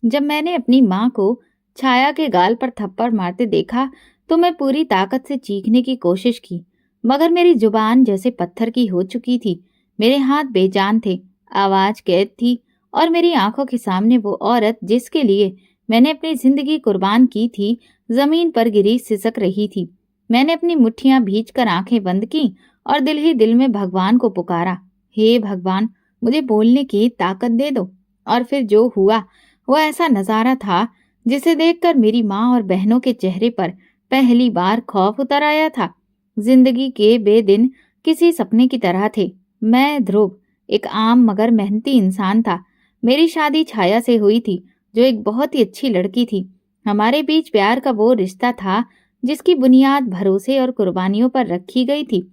जब मैंने अपनी माँ को छाया के गाल पर थप्पड़ मारते देखा तो मैं पूरी ताकत से चीखने की कोशिश की, मगर मेरी जुबान जैसे पत्थर की हो चुकी थी। मेरे हाथ बेजान थे, आवाज कैद थी और मेरी आंखों के सामने वो औरत जिसके लिए मैंने अपनी जिंदगी कुर्बान की थी, जमीन पर गिरी सिसक रही थी। मैंने अपनी मुट्ठियां भींचकर आंखें बंद की और दिल ही दिल में भगवान को पुकारा, हे भगवान, मुझे बोलने की ताकत दे दो। और फिर जो हुआ वो ऐसा नजारा था जिसे देखकर मेरी माँ और बहनों के चेहरे पर पहली बार खौफ उतर आया था। जिंदगी के बे दिन किसी सपने की तरह थे। मैं ध्रुव एक आम मगर मेहनती इंसान था। मेरी शादी छाया से हुई थी, जो एक बहुत ही अच्छी लड़की थी। हमारे बीच प्यार का वो रिश्ता था जिसकी बुनियाद भरोसे और कुर्बानियों पर रखी गई थी।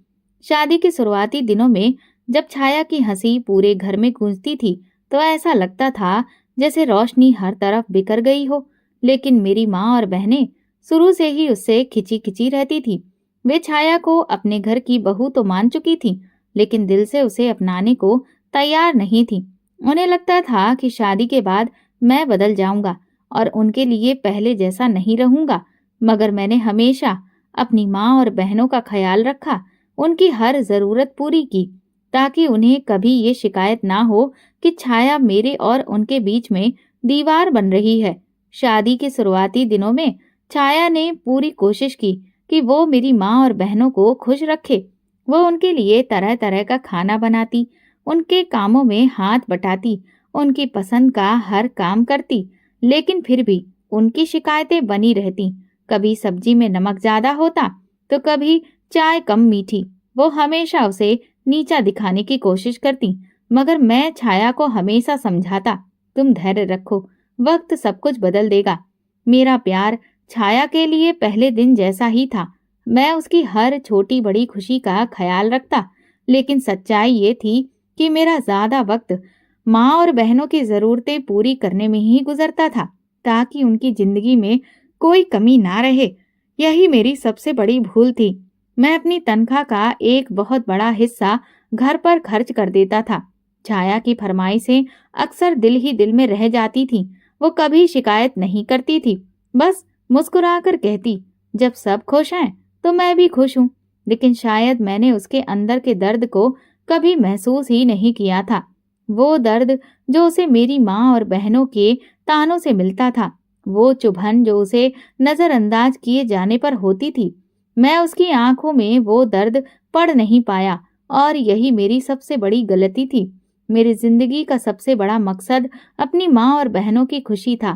शादी के शुरुआती दिनों में जब छाया की हंसी पूरे घर में गूंजती थी तो ऐसा लगता था जैसे रोशनी हर तरफ बिखर गई हो। लेकिन मेरी माँ और बहनें शुरू से ही उससे खिंची खिंची रहती थी। वे छाया को अपने घर की बहू तो मान चुकी थी, लेकिन दिल से उसे अपनाने को तैयार नहीं थी। उन्हें लगता था कि शादी के बाद मैं बदल जाऊंगा और उनके लिए पहले जैसा नहीं रहूंगा। मगर मैंने हमेशा अपनी माँ और बहनों का ख्याल रखा, उनकी हर जरूरत पूरी की, ताकि उन्हें कभी ये शिकायत ना हो कि छाया मेरे और उनके बीच में दीवार बन रही है। शादी के शुरुआती दिनों में छाया ने पूरी कोशिश की कि वो मेरी माँ और बहनों को खुश रखे। वो उनके लिए तरह तरह का खाना बनाती, उनके कामों में हाथ बटाती, उनकी पसंद का हर काम करती। लेकिन फिर भी उनकी शिकायतें बनी रहती। कभी सब्जी में नमक ज्यादा होता तो कभी चाय कम मीठी। वो हमेशा उसे नीचा दिखाने की कोशिश करती, मगर मैं छाया को हमेशा समझाता, तुम धैर्य रखो, वक्त सब कुछ बदल देगा। मेरा प्यार छाया के लिए पहले दिन जैसा ही था। मैं उसकी हर छोटी बड़ी खुशी का ख्याल रखता, लेकिन सच्चाई ये थी कि मेरा ज्यादा वक्त माँ और बहनों की जरूरतें पूरी करने में ही गुजरता था, ताकि उनकी जिंदगी में कोई कमी ना रहे। यही मेरी सबसे बड़ी भूल थी। मैं अपनी तनख्वाह का एक बहुत बड़ा हिस्सा घर पर खर्च कर देता था। छाया की फरमाइशें अक्सर दिल ही दिल में रह जाती थीं। वो कभी शिकायत नहीं करती थी, बस मुस्कुराकर कहती, जब सब खुश हैं तो मैं भी खुश हूँ। लेकिन शायद मैंने उसके अंदर के दर्द को कभी महसूस ही नहीं किया था। वो दर्द जो उसे मेरी माँ और बहनों के तानों से मिलता था, वो चुभन जो उसे नजरअंदाज किए जाने पर होती थी। मैं उसकी आंखों में वो दर्द पढ़ नहीं पाया, और यही मेरी सबसे बड़ी गलती थी। मेरी जिंदगी का सबसे बड़ा मकसद अपनी माँ और बहनों की खुशी था।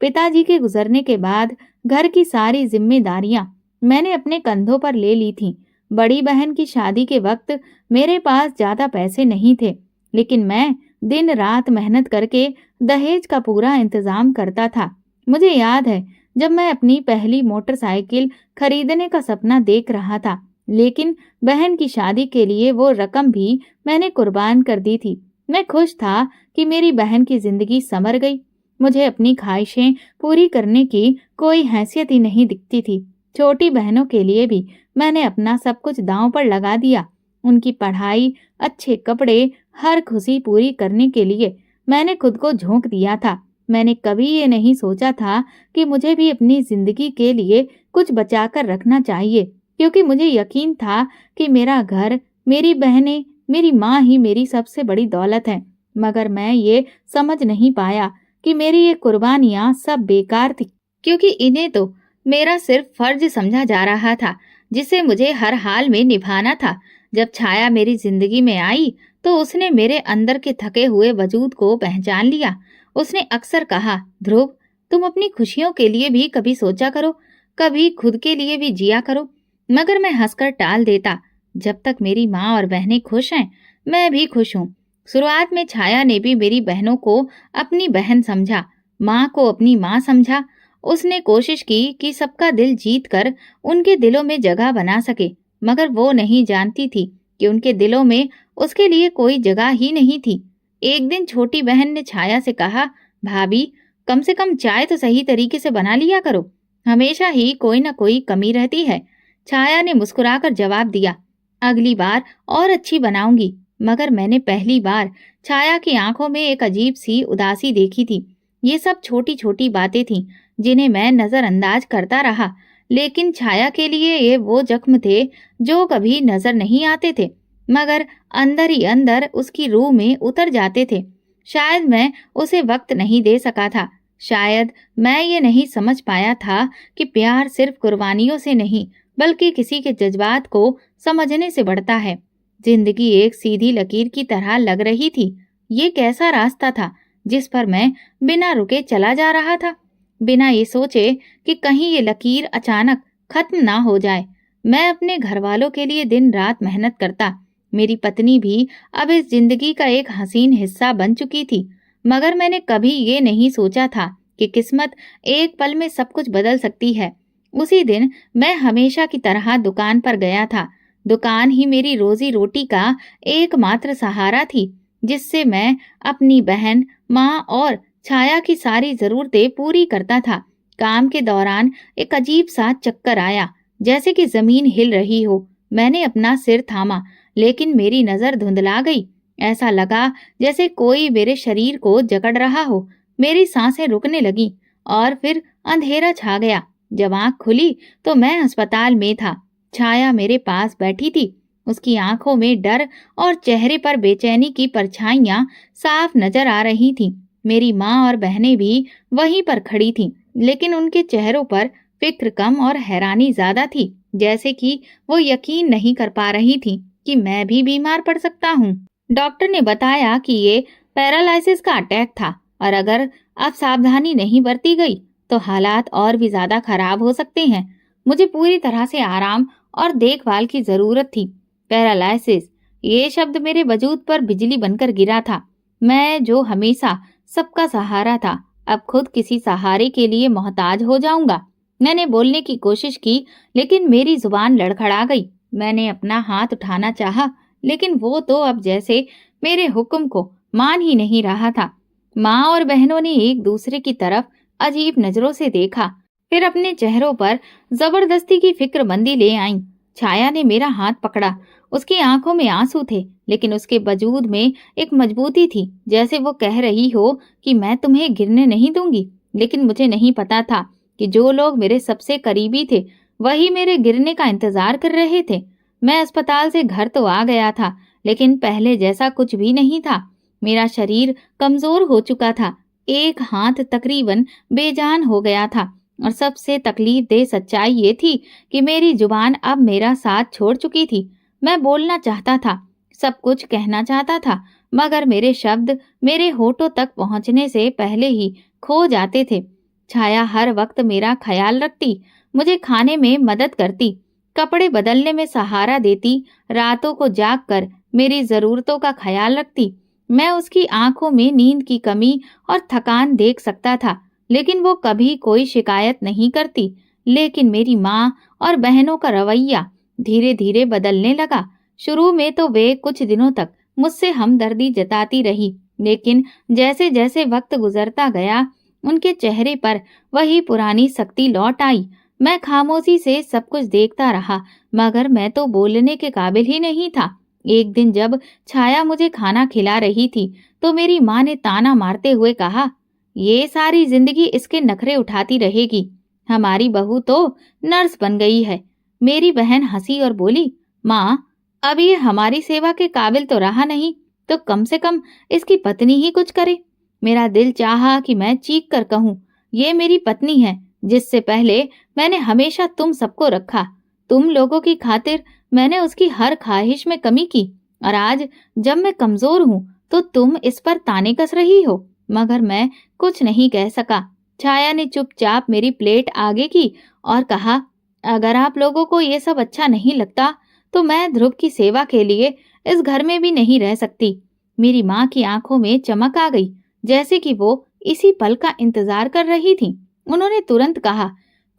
पिताजी के गुजरने के बाद घर की सारी जिम्मेदारियां मैंने अपने कंधों पर ले ली थीं। बड़ी बहन की शादी के वक्त मेरे पास ज्यादा पैसे नहीं थे, लेकिन मैं दिन रात मेहनत करके दहेज का पूरा इंतजाम करता था। मुझे याद है जब मैं अपनी पहली मोटरसाइकिल खरीदने का सपना देख रहा था, लेकिन बहन की शादी के लिए वो रकम भी मैंने कुर्बान कर दी थी। मैं खुश था कि मेरी बहन की जिंदगी संवर गई। मुझे अपनी ख्वाहिशें पूरी करने की कोई हैसियत ही नहीं दिखती थी। छोटी बहनों के लिए भी मैंने अपना सब कुछ दांव पर लगा दिया। उनकी पढ़ाई, अच्छे कपड़े, हर खुशी पूरी करने के लिए मैंने खुद को झोंक दिया था। मैंने कभी ये नहीं सोचा था कि मुझे भी अपनी जिंदगी के लिए कुछ बचाकर रखना चाहिए, क्योंकि मुझे यकीन था कि मेरा घर, मेरी बहनें, मेरी माँ ही मेरी सबसे बड़ी दौलत है। मगर मैं ये समझ नहीं पाया कि मेरी ये कुर्बानियां सब बेकार थी, क्योंकि इन्हें तो मेरा सिर्फ फर्ज समझा जा रहा था, जिसे मुझे हर हाल में निभाना था। जब छाया मेरी जिंदगी में आई तो उसने मेरे अंदर के थके हुए वजूद को पहचान लिया। उसने अक्सर कहा, ध्रुव, तुम अपनी खुशियों के लिए भी कभी सोचा करो, कभी खुद के लिए भी जिया करो। मगर मैं हंसकर टाल देता, जब तक मेरी माँ और बहनें खुश हैं, मैं भी खुश हूँ। शुरुआत में छाया ने भी मेरी बहनों को अपनी बहन समझा, माँ को अपनी माँ समझा। उसने कोशिश की कि सबका दिल जीत कर उनके दिलों में जगह बना सके, मगर वो नहीं जानती थी कि उनके दिलों में उसके लिए कोई जगह ही नहीं थी। एक दिन छोटी बहन ने छाया से कहा, भाभी, कम से कम चाय तो सही तरीके से बना लिया करो, हमेशा ही कोई ना कोई कमी रहती है। छाया ने मुस्कुराकर जवाब दिया, अगली बार और अच्छी बनाऊंगी। मगर मैंने पहली बार छाया की आंखों में एक अजीब सी उदासी देखी थी। ये सब छोटी छोटी बातें थीं जिन्हें मैं नजरअंदाज करता रहा, लेकिन छाया के लिए ये वो जख्म थे जो कभी नजर नहीं आते थे, मगर अंदर ही अंदर उसकी रूह में उतर जाते थे। शायद मैं उसे वक्त नहीं दे सका था। शायद मैं ये नहीं समझ पाया था कि प्यार सिर्फ कुर्बानियों से नहीं, बल्कि किसी के जज्बात को समझने से बढ़ता है। जिंदगी एक सीधी लकीर की तरह लग रही थी। ये कैसा रास्ता था जिस पर मैं बिना रुके चला जा रहा था, बिना ये सोचे कि कहीं ये लकीर अचानक खत्म ना हो जाए। मैं अपने घर वालों के लिए दिन रात मेहनत करता। मेरी पत्नी भी अब इस जिंदगी का एक हसीन हिस्सा बन चुकी थी, मगर मैंने कभी ये नहीं सोचा था कि किस्मत एक पल में सब कुछ बदल सकती है। उसी दिन मैं हमेशा की तरह दुकान पर गया था। दुकान ही मेरी रोजी रोटी का एकमात्र सहारा थी, जिससे मैं अपनी बहन, माँ और छाया की सारी जरूरतें पूरी करता था। काम के दौरान एक अजीब सा चक्कर आया, जैसे कि जमीन हिल रही हो। मैंने अपना सिर थामा, लेकिन मेरी नजर धुंधला गई। ऐसा लगा जैसे कोई मेरे शरीर को जकड़ रहा हो। मेरी सांसें रुकने लगी और फिर अंधेरा छा गया। जब आंख खुली तो मैं अस्पताल में था। छाया मेरे पास बैठी थी। उसकी आंखों में डर और चेहरे पर बेचैनी की परछाइयां साफ नजर आ रही थीं। मेरी माँ और बहनें भी वहीं पर खड़ी थीं, लेकिन उनके चेहरों पर फिक्र कम और हैरानी ज्यादा थी, जैसे कि वो यकीन नहीं कर पा रही थीं कि मैं भी बीमार पड़ सकता हूँ। डॉक्टर ने बताया कि ये पैरालिसिस का अटैक था और अगर अब सावधानी नहीं बरती गई तो हालात और भी ज्यादा खराब हो सकते हैं। मुझे पूरी तरह से आराम और देखभाल की जरूरत थी। पैरालिसिस, ये शब्द मेरे वजूद पर बिजली बनकर गिरा था। मैं जो हमेशा सबका सहारा था, अब खुद किसी सहारे के लिए मोहताज हो जाऊंगा। मैंने बोलने की कोशिश की, लेकिन मेरी जुबान लड़खड़ा गई। मैंने अपना हाथ उठाना चाहा, लेकिन वो तो अब जैसे मेरे हुक्म को मान ही नहीं रहा था। माँ और बहनों ने एक दूसरे की तरफ अजीब नजरों से देखा, फिर अपने चेहरों पर जबरदस्ती की फिक्रमंदी ले आईं। छाया ने मेरा हाथ पकड़ा। उसकी आंखों में आंसू थे, लेकिन उसके वजूद में एक मजबूती थी, जैसे वो कह रही हो कि मैं तुम्हें गिरने नहीं दूंगी। लेकिन मुझे नहीं पता था कि जो लोग मेरे सबसे करीबी थे, वही मेरे गिरने का इंतजार कर रहे थे। मैं अस्पताल से घर तो आ गया था, लेकिन पहले जैसा कुछ भी नहीं था। मेरा शरीर कमजोर हो चुका था, एक हाथ तकरीबन बेजान हो गया था, और सबसे तकलीफ दे सच्चाई ये थी कि मेरी जुबान अब मेरा साथ छोड़ चुकी थी। मैं बोलना चाहता था, सब कुछ कहना चाहता था, मगर मेरे शब्द मेरे होठों तक पहुंचने से पहले ही खो जाते थे। छाया हर वक्त मेरा ख्याल रखती, मुझे खाने में मदद करती, कपड़े बदलने में सहारा देती, रातों को जाग कर मेरी जरूरतों का ख्याल रखती। मैं उसकी आंखों में नींद की कमी और थकान देख सकता था, लेकिन वो कभी कोई शिकायत नहीं करती। लेकिन मेरी माँ और बहनों का रवैया धीरे धीरे बदलने लगा। शुरू में तो वे कुछ दिनों तक मुझसे हमदर्दी जताती रही, लेकिन जैसे जैसे वक्त गुजरता गया, उनके चेहरे पर वही पुरानी सख्ती लौट आई। मैं खामोशी से सब कुछ देखता रहा, मगर मैं तो बोलने के काबिल ही नहीं था। एक दिन जब छाया मुझे खाना खिला रही थी, तो मेरी माँ ने ताना मारते हुए कहा, ये सारी जिंदगी इसके नखरे उठाती रहेगी, हमारी बहू तो नर्स बन गई है। मेरी बहन हंसी और बोली, माँ, अब ये हमारी सेवा के काबिल तो रहा नहीं, तो कम से कम इसकी पत्नी ही कुछ करे। मेरा दिल चाहा कि मैं चीख कर कहूँ, ये मेरी पत्नी है, जिससे पहले मैंने हमेशा तुम सबको रखा। तुम लोगों की खातिर मैंने उसकी हर ख्वाहिश में कमी की, और आज जब मैं कमजोर हूँ तो तुम इस पर ताने कस रही हो। मगर मैं कुछ नहीं कह सका। छाया ने चुपचाप मेरी प्लेट आगे की और कहा, अगर आप लोगों को ये सब अच्छा नहीं लगता तो मैं ध्रुव की सेवा के लिए इस घर में भी नहीं रह सकती। मेरी माँ की आंखों में चमक आ गई, जैसे कि वो इसी पल का इंतजार कर रही थी। उन्होंने तुरंत कहा,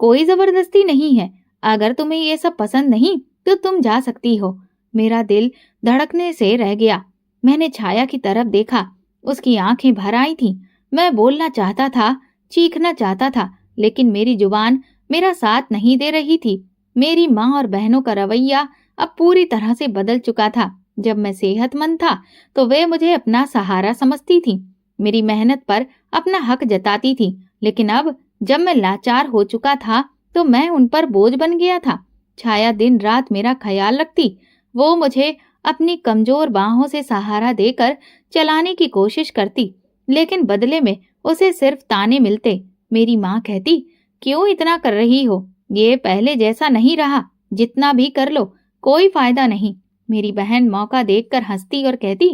कोई जबरदस्ती नहीं है, अगर तुम्हें ये सब पसंद नहीं तो तुम जा सकती हो। मेरा दिल धड़कने से रह गया। मैंने छाया की तरफ देखा, उसकी आंखें भर आई थीं। मैं बोलना चाहता था, चीखना चाहता था, लेकिन मेरी जुबान मेरा साथ नहीं दे रही थी। मेरी माँ और बहनों का रवैया अब पूरी तरह से बदल चुका था। जब मैं सेहतमंद था तो वे मुझे अपना सहारा समझती थीं। मेरी मेहनत पर अपना हक जताती थी, लेकिन अब जब मैं लाचार हो चुका था तो मैं उन पर बोझ बन गया था। छाया दिन रात मेरा ख्याल रखती, वो मुझे अपनी कमजोर बाहों से सहारा देकर चलाने की कोशिश करती, लेकिन बदले में उसे सिर्फ ताने मिलते। मेरी माँ कहती, क्यों इतना कर रही हो, ये पहले जैसा नहीं रहा, जितना भी कर लो कोई फायदा नहीं। मेरी बहन मौका देखकर हंसती और कहती,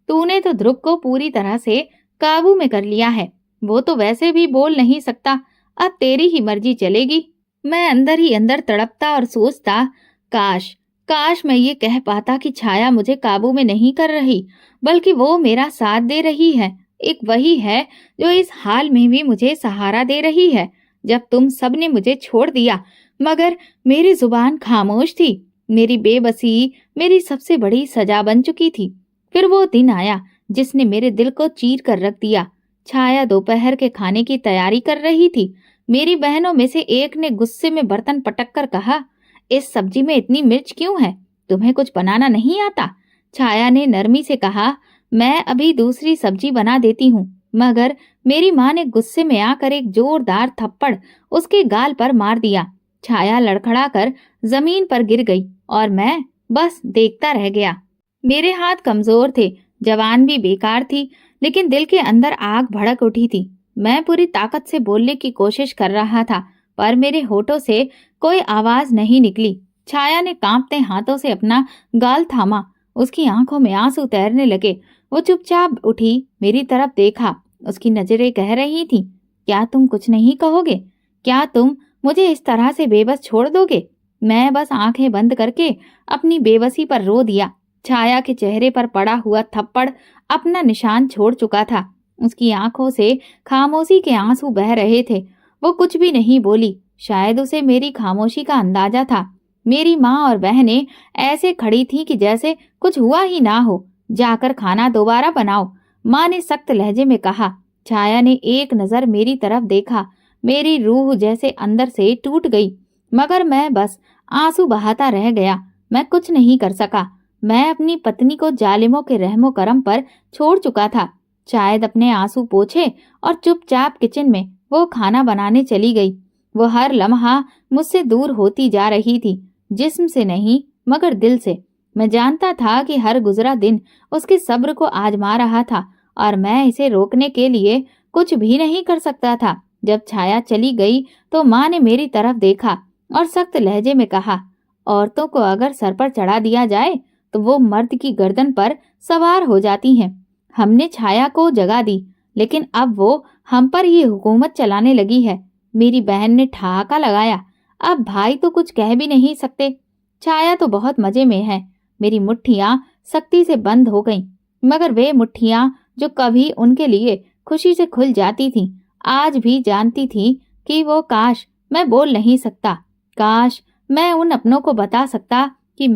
तूने तो ध्रुव को पूरी तरह से काबू में कर लिया है, वो तो वैसे भी बोल नहीं सकता, अब तेरी ही मर्जी चलेगी। मैं अंदर ही अंदर तड़पता और सोचता, काश काश मैं ये कह पाता कि छाया मुझे काबू में नहीं कर रही, बल्कि वो मेरा साथ दे रही है। एक वही है जो इस हाल में भी मुझे सहारा दे रही है। जब तुम सबने मुझे छोड़ दिया, मगर मेरी जुबान खामोश थी। मेरी बेबसी मेरी सबसे बड़ी सजा बन चुकी थी। फिर वो दिन आया जिसने मेरे दिल को चीर कर रख दिया। छाया दोपहर के खाने की तैयारी कर रही थी। मेरी बहनों में से एक ने गुस्से में बर्तन पटक कर कहा, इस सब्जी में इतनी मिर्च क्यों है? तुम्हें कुछ बनाना नहीं आता? छाया ने नरमी से कहा, मैं अभी दूसरी सब्जी बना देती हूँ। मगर मेरी माँ ने गुस्से में आकर एक जोरदार थप्पड़ उसके गाल पर मार दिया। छाया लड़खड़ाकर जमीन पर गिर गई और मैं बस देखता रह गया। मेरे हाथ कमजोर थे, जवान भी बेकार थी, लेकिन दिल के अंदर आग भड़क उठी थी। मैं पूरी ताकत से बोलने की कोशिश कर रहा था, पर मेरे होठों से कोई आवाज नहीं निकली। छाया ने कांपते हाथों से अपना गाल थामा। उसकी आंखों में आंसू तैरने लगे। वो चुपचाप उठी, मेरी तरफ देखा। उसकी नजरें कह रही थीं, क्या तुम कुछ नहीं कहोगे? क्या तुम मुझे इस तरह से बेबस छोड़ दोगे? मैं बस आंखें बंद करके अपनी बेबसी पर रो दिया। छाया के चेहरे पर पड़ा हुआ थप्पड़ अपना निशान छोड़ चुका था। उसकी आंखों से खामोशी के आंसू बह रहे थे। वो कुछ भी नहीं बोली। शायद उसे मेरी खामोशी का अंदाजा था। मेरी माँ और बहनें ऐसे खड़ी थीं कि जैसे कुछ हुआ ही ना हो। जाकर खाना दोबारा बनाओ, माँ ने सख्त लहजे में कहा। छाया ने एक नजर मेरी तरफ देखा। मेरी रूह जैसे अंदर से टूट गई, मगर मैं बस आंसू बहाता रह गया। मैं कुछ नहीं कर सका। मैं अपनी पत्नी को जालिमों के रहमो करम पर छोड़ चुका था। शायद अपने आंसू पोंछे और चुपचाप किचन में वो खाना बनाने चली गई। वो हर लम्हा मुझसे दूर होती जा रही थी, जिस्म से नहीं मगर दिल से। मैं जानता था कि हर गुजरा दिन उसके सब्र को आजमा रहा था और मैं इसे रोकने के लिए कुछ भी नहीं कर सकता था। जब छाया चली गई तो माँ ने मेरी तरफ देखा और सख्त लहजे में कहा, औरतों को अगर सर पर चढ़ा दिया जाए तो वो मर्द की गर्दन पर सवार हो जाती हैं। हमने छाया को जगा दी, लेकिन अब वो हम पर ही हुकूमत चलाने लगी है। मेरी बहन ने ठहाका लगाया, अब भाई तो कुछ कह भी नहीं सकते। छाया तो बहुत मजे में है। मेरी मुट्ठियां सख्ती से बंद हो गईं, मगर वे मुट्ठियां जो कभी उनके लिए खुशी से खुल जाती थीं, आज भी जानती थी कि वो काश मैं बोल नहीं सकता। काश मैं उन अपनों को बता सकता कि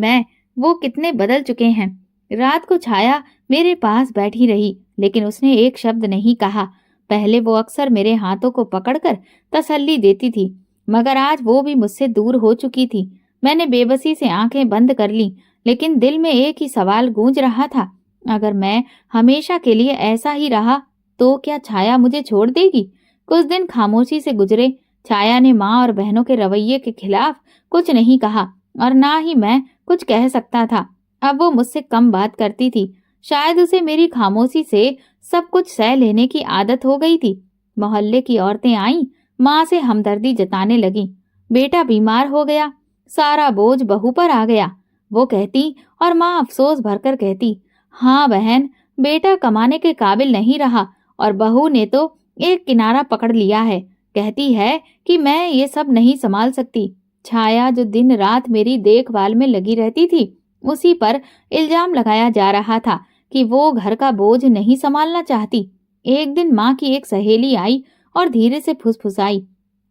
वो कितने बदल चुके हैं। रात को छाया मेरे पास बैठी रही, लेकिन उसने एक शब्द नहीं कहा। पहले वो अक्सर मेरे हाथों को पकड़कर तसल्ली देती थी, मगर आज वो भी मुझसे दूर हो चुकी थी। मैंने बेबसी से आंखें बंद कर ली, लेकिन दिल में एक ही सवाल गूंज रहा था, अगर मैं हमेशा के लिए ऐसा ही रहा तो क्या छाया मुझे छोड़ देगी? कुछ दिन खामोशी से गुजरे। छाया ने माँ और बहनों के रवैये के खिलाफ कुछ नहीं कहा और ना ही मैं कुछ कह सकता था। अब वो मुझसे कम बात करती थी। शायद उसे मेरी खामोशी से सब कुछ सह लेने की आदत हो गई थी। मोहल्ले की औरतें आईं, माँ से हमदर्दी जताने लगीं। बेटा बीमार हो गया, सारा बोझ बहू पर आ गया, वो कहती, और माँ अफसोस भरकर कहती, हाँ बहन, बेटा कमाने के काबिल नहीं रहा और बहू ने तो एक किनारा पकड़ लिया है। कहती है कि मैं ये सब नहीं संभाल सकती। छाया जो दिन रात मेरी देखभाल में लगी रहती थी, उसी पर इल्जाम लगाया जा रहा था कि वो घर का बोझ नहीं संभालना चाहती। एक दिन माँ की एक सहेली आई और धीरे से फुसफुसाई,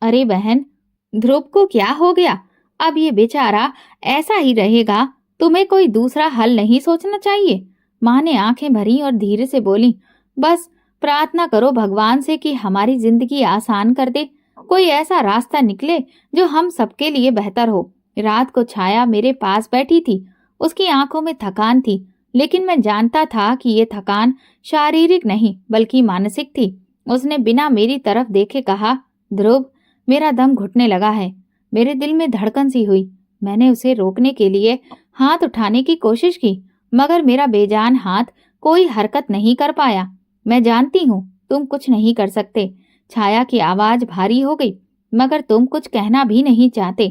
अरे बहन, ध्रुव को क्या हो गया? अब ये बेचारा ऐसा ही रहेगा, तुम्हें कोई दूसरा हल नहीं सोचना चाहिए? माँ ने आंखें भरी और धीरे से बोली, बस प्रार्थना करो भगवान से कि हमारी जिंदगी आसान कर दे, कोई ऐसा रास्ता निकले जो हम सबके लिए बेहतर हो। रात को छाया मेरे पास बैठी थी। उसकी आंखों में थकान थी, लेकिन मैं जानता था कि ये थकान शारीरिक नहीं बल्कि मानसिक थी। उसने बिना मेरी तरफ देखे कहा, ध्रुव, मेरा दम घुटने लगा है। मेरे दिल में धड़कन सी हुई। मैंने उसे रोकने के लिए हाथ उठाने की कोशिश की, मगर मेरा बेजान हाथ कोई हरकत नहीं कर पाया। मैं जानती हूँ तुम कुछ नहीं कर सकते। छाया की आवाज भारी हो गई। मगर तुम कुछ कहना भी नहीं चाहते।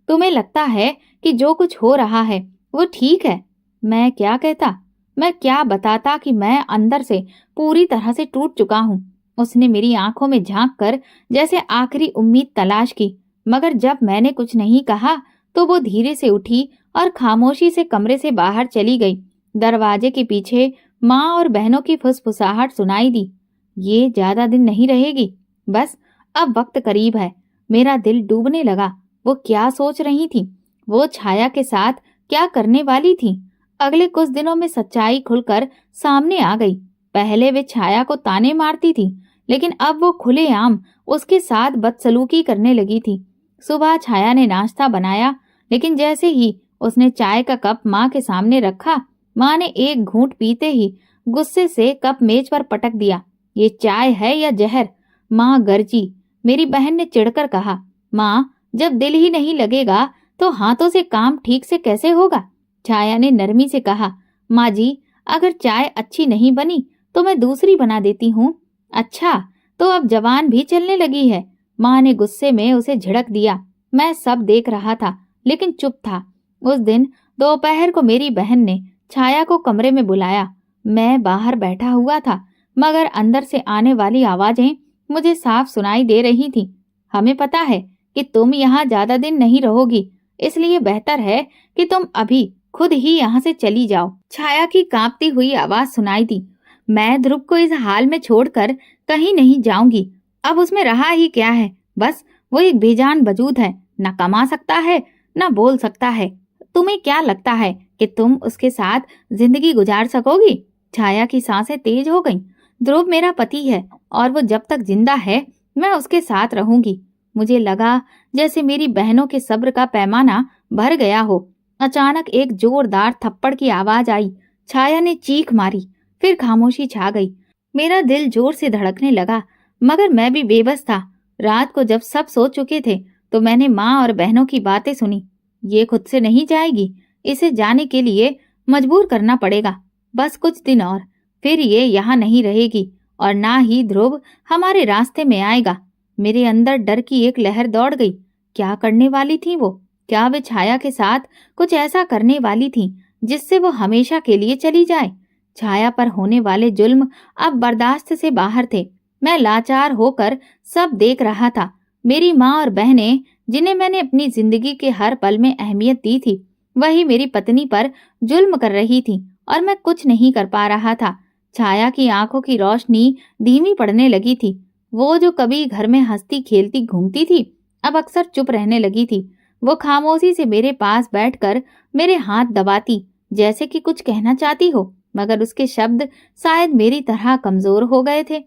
तुम्हें लगता है कि जो कुछ हो रहा है वो ठीक है। मैं क्या कहता, मैं क्या बताता कि मैं अंदर से पूरी तरह से टूट चुका हूँ। उसने मेरी आंखों में झांक कर जैसे आखिरी उम्मीद तलाश की, मगर जब मैंने कुछ नहीं कहा तो वो धीरे से उठी और खामोशी से कमरे से बाहर चली गई। दरवाजे के पीछे माँ और बहनों की फुसफुसाहट सुनाई दी। ये ज्यादा दिन नहीं रहेगी, बस अब वक्त करीब है। मेरा दिल डूबने लगा। वो क्या सोच रही थी? वो छाया के साथ क्या करने वाली थी? अगले कुछ दिनों में सच्चाई खुलकर सामने आ गई। पहले वे छाया को ताने मारती थी, लेकिन अब वो खुलेआम उसके साथ बदसलूकी करने लगी थी। सुबह छाया ने नाश्ता बनाया, लेकिन जैसे ही उसने चाय का कप माँ के सामने रखा, माँ ने एक घूंट पीते ही गुस्से से कप मेज पर पटक दिया। ये चाय है या जहर? माँ गरजी। मेरी बहन ने चिढ़कर कहा, माँ, जब दिल ही नहीं लगेगा तो हाथों से काम ठीक से कैसे होगा? छाया ने नरमी से कहा, माँ जी, अगर चाय अच्छी नहीं बनी तो मैं दूसरी बना देती हूँ। अच्छा, तो अब जवान भी चलने लगी है। माँ ने गुस्से में उसे झिड़क दिया। मैं सब देख रहा था, लेकिन चुप था। उस दिन दोपहर को मेरी बहन ने छाया को कमरे में बुलाया। मैं बाहर बैठा हुआ था, मगर अंदर से आने वाली आवाजें मुझे साफ सुनाई दे रही थी। हमें पता है कि तुम यहाँ ज्यादा दिन नहीं रहोगी, इसलिए बेहतर है कि तुम अभी खुद ही यहाँ से चली जाओ। छाया की कांपती हुई आवाज सुनाई दी। मैं ध्रुव को इस हाल में छोड़कर कहीं नहीं जाऊंगी। अब उसमें रहा ही क्या है? बस वो एक बेजान वजूद है, न कमा सकता है न बोल सकता है। तुम्हें क्या लगता है कि तुम उसके साथ जिंदगी गुजार सकोगी? छाया की सांसें तेज हो गईं। ध्रुव मेरा पति है और वो जब तक जिंदा है मैं उसके साथ रहूंगी। मुझे लगा जैसे मेरी बहनों के सब्र का पैमाना भर गया हो। अचानक एक जोरदार थप्पड़ की आवाज आई। छाया ने चीख मारी, फिर खामोशी छा गई। मेरा दिल जोर से धड़कने लगा, मगर मैं भी बेबस था। रात को जब सब सो चुके थे तो मैंने माँ और बहनों की बातें सुनी। ये खुद से नहीं जाएगी, इसे जाने के लिए मजबूर करना पड़ेगा। बस कुछ दिन और, फिर ये यहाँ नहीं रहेगी और ना ही ध्रुव हमारे रास्ते में आएगा। मेरे अंदर डर की एक लहर दौड़ गई। क्या करने वाली थी वो? क्या वे छाया के साथ कुछ ऐसा करने वाली थी जिससे वो हमेशा के लिए चली जाए? छाया पर होने वाले जुल्म अब बर्दाश्त से बाहर थे। मैं लाचार होकर सब देख रहा था। मेरी माँ और बहनें, जिन्हें मैंने अपनी जिंदगी के हर पल में अहमियत दी थी, वही मेरी पत्नी पर जुल्म कर रही थी और मैं कुछ नहीं कर पा रहा था। छाया की आंखों की रोशनी धीमी पड़ने लगी थी। वो जो कभी घर में हंसती खेलती घूमती थी, अब अक्सर चुप रहने लगी थी। वो खामोशी से मेरे पास बैठकर मेरे हाथ दबाती, जैसे कि कुछ कहना चाहती हो, मगर उसके शब्द शायद मेरी तरह कमजोर हो गए थे।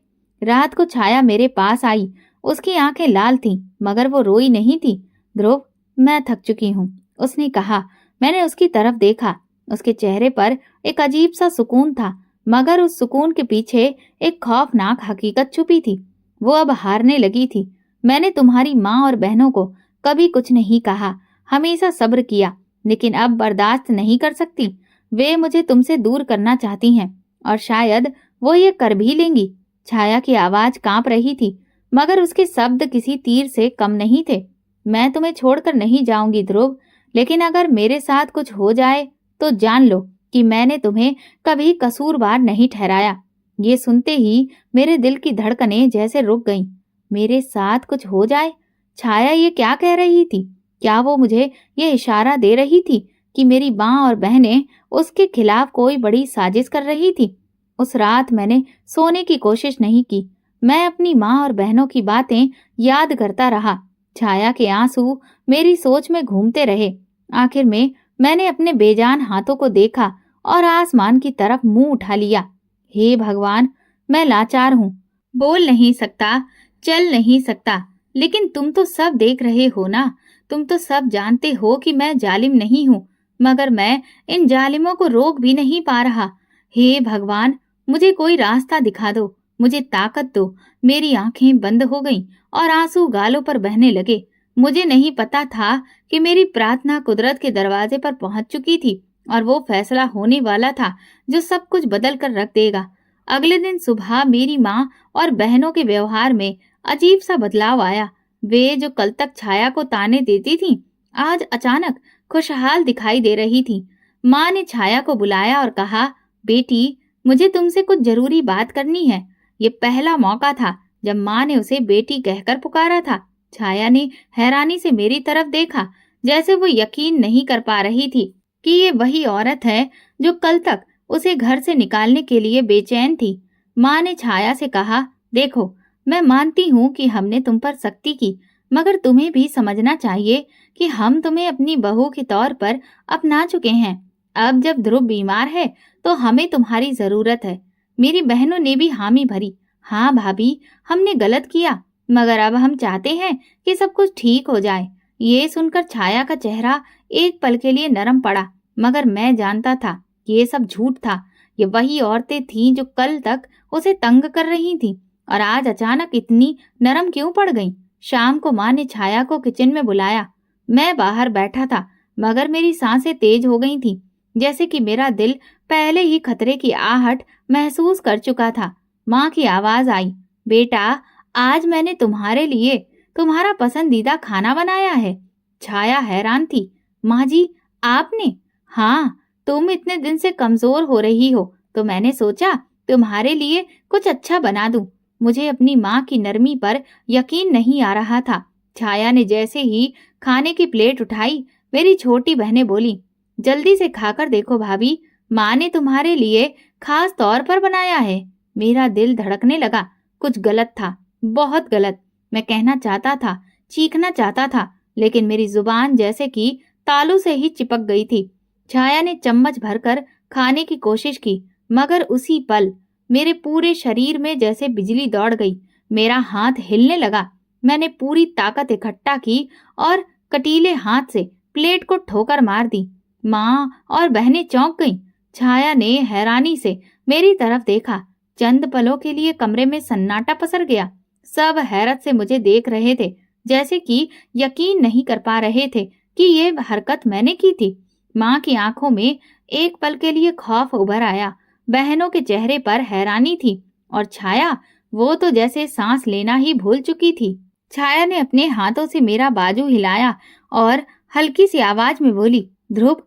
रात को छाया मेरे पास आई। उसकी आंखें लाल थीं, मगर वो रोई नहीं थी। ध्रुव, मैं थक चुकी हूँ, उसने कहा। मैंने उसकी तरफ देखा। उसके चेहरे पर एक अजीब सा सुकून था, मगर उस सुकून के पीछे एक खौफनाक हकीकत छुपी थी। वो अब हारने लगी थी। मैंने तुम्हारी माँ और बहनों को कभी कुछ नहीं कहा, हमेशा सब्र किया, लेकिन अब बर्दाश्त नहीं कर सकती। वे मुझे तुमसे दूर करना चाहती हैं और शायद वो ये कर भी लेंगी। छाया की आवाज कांप रही थी, मगर उसके शब्द किसी तीर से कम नहीं थे। मैं तुम्हें छोड़कर नहीं जाऊंगी ध्रुव, लेकिन अगर मेरे साथ कुछ हो जाए तो जान लो कि मैंने तुम्हें कभी कसूरवार नहीं ठहराया। ये सुनते ही मेरे दिल की धड़कनें जैसे रुक गईं। मेरे साथ कुछ हो जाए? छाया ये क्या कह रही थी? क्या वो मुझे ये इशारा दे रही थी कि मेरी माँ और बहनें उसके खिलाफ कोई बड़ी साजिश कर रही थी? उस रात मैंने सोने की कोशिश नहीं की। मैं अपनी माँ और बहनों की बातें याद करता रहा। छाया के आंसू मेरी सोच में घूमते रहे। आखिर में मैंने अपने बेजान हाथों को देखा और आसमान की तरफ मुंह उठा लिया। हे भगवान, मैं लाचार हूँ, बोल नहीं सकता, चल नहीं सकता, लेकिन तुम तो सब देख रहे हो ना। तुम तो सब जानते हो कि मैं जालिम नहीं हूँ। मगर मैं इन जालिमों को रोक भी नहीं पा रहा। हे भगवान, मुझे कोई रास्ता दिखा दो, मुझे ताकत दो। मेरी आंखें बंद हो गईं और आंसू गालों पर बहने लगे। मुझे नहीं पता था कि मेरी प्रार्थना कुदरत के दरवाजे पर पहुंच चुकी थी और वो फैसला होने वाला था जो सब कुछ बदल कर रख देगा। अगले दिन सुबह मेरी माँ और बहनों के व्यवहार में अजीब सा बदलाव आया। वे जो कल तक छाया को ताने देती थीं, आज अचानक खुशहाल दिखाई दे रही थीं। माँ ने छाया को बुलाया और कहा, बेटी, मुझे तुमसे कुछ जरूरी बात करनी है। ये पहला मौका था जब माँ ने उसे बेटी कहकर पुकारा था। छाया ने हैरानी से मेरी तरफ देखा, जैसे वो यकीन नहीं कर पा रही थी कि ये वही औरत है जो कल तक उसे घर से निकालने के लिए बेचैन थी। माँ ने छाया से कहा, देखो, मैं मानती हूँ कि हमने तुम पर सख्ती की, मगर तुम्हें भी समझना चाहिए कि हम तुम्हें अपनी बहू के तौर पर अपना चुके हैं। अब जब ध्रुव बीमार है तो हमें तुम्हारी जरूरत है। मेरी बहनों ने भी हामी भरी। हाँ भाभी, हमने गलत किया, मगर अब हम चाहते हैं कि सब कुछ ठीक हो जाए। ये सुनकर छाया का चेहरा एक पल के लिए नरम पड़ा, मगर मैं जानता था ये सब झूठ था। ये वही औरतें थीं जो कल तक उसे तंग कर रही थीं और आज अचानक इतनी नरम क्यों पड़ गईं। शाम को माँ ने छाया को किचन में बुलाया। मैं बाहर बैठा था, मगर मेरी सांसें तेज हो गई थीं, जैसे कि मेरा दिल पहले ही खतरे की आहट महसूस कर चुका था। माँ की आवाज आई, बेटा, आज मैंने तुम्हारे लिए तुम्हारा पसंदीदा खाना बनाया है। छाया हैरान थी। माँ जी, आपने? हाँ, तुम इतने दिन से कमजोर हो रही हो तो मैंने सोचा तुम्हारे लिए कुछ अच्छा बना दूं। मुझे अपनी माँ की नरमी पर यकीन नहीं आ रहा था। छाया ने जैसे ही खाने की प्लेट उठाई, मेरी छोटी बहनें बोली, जल्दी से खाकर देखो भाभी, माँ ने तुम्हारे लिए खास तौर पर बनाया है। मेरा दिल धड़कने लगा। कुछ गलत था, बहुत गलत। मैं कहना चाहता था, चीखना चाहता था, लेकिन मेरी जुबान जैसे कि तालू से ही चिपक गई थी। छाया ने चम्मच भरकर खाने की कोशिश की, मगर उसी पल मेरे पूरे शरीर में जैसे बिजली दौड़ गई। मेरा हाथ हिलने लगा। मैंने पूरी ताकत इकट्ठा की और कटीले हाथ से प्लेट को ठोकर मार दी। माँ और बहनें चौंक गईं। छाया ने हैरानी से मेरी तरफ देखा। चंद पलों के लिए कमरे में सन्नाटा पसर गया। सब हैरत से मुझे देख रहे थे, जैसे कि यकीन नहीं कर पा रहे थे कि ये हरकत मैंने की थी। माँ की आंखों में एक पल के लिए खौफ उभर आया। बहनों के चेहरे पर हैरानी थी और छाया, वो तो जैसे सांस लेना ही भूल चुकी थी। छाया ने अपने हाथों से मेरा बाजू हिलाया और हल्की सी आवाज में बोली, ध्रुव,